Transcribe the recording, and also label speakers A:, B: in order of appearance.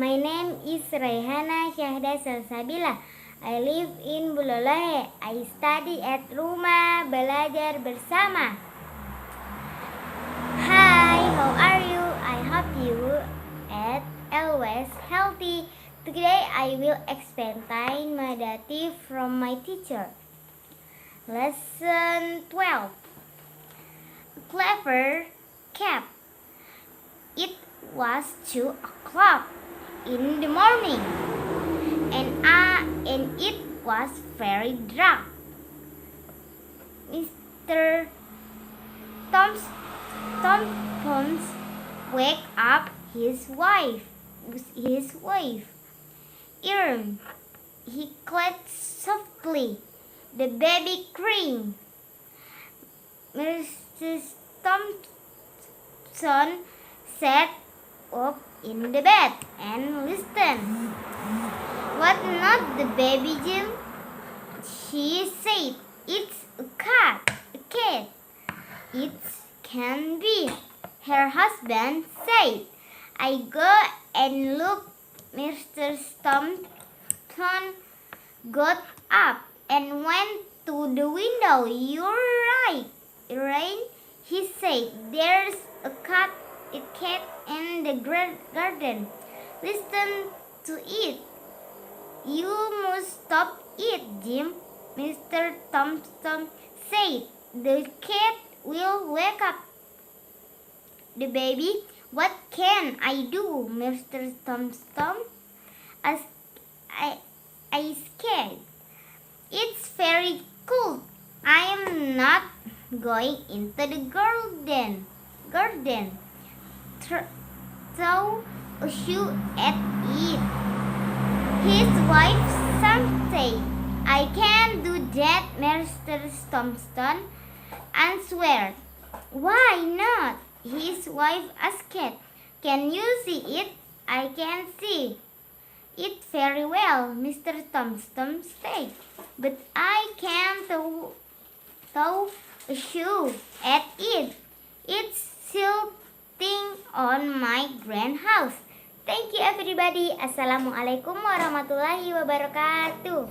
A: My name is Raihana Syahda Salsabila. I live in Bulolohe. I study at Rumah Belajar Bersama. Hi, how are you? I hope you are always healthy. Today I will explain my dative from my teacher. Lesson 12. Clever cat. It was 2 o'clock in the morning, and it was very dark. Mr. Thompson wake up his wife. He cried softly. The baby crying. Mrs. Thompson sat up in the bed and listened. "What not the baby, Jim?" she said. "It's a cat. It can be," her husband said. "I go and look." Mr. Thompson got up and went to the window. "You're right, Rain," he said. "There's a cat in the garden. Listen to it." "You must stop it, Jim," Mr. Thompson said. "The cat will wake up the baby." "What can I do?" Mr. Thompson asked. I scared. "It's very cold. I am not going into the garden. Throw a shoe at it," his wife said. "I can't do that," Mr. Thompson answered. "Why not?" his wife asked. "Can you see it?" "I can see it very well," Mr. Thompson said. "But I can't throw a shoe at it. It's sitting on my greenhouse." Thank you everybody. Assalamualaikum warahmatullahi wabarakatuh.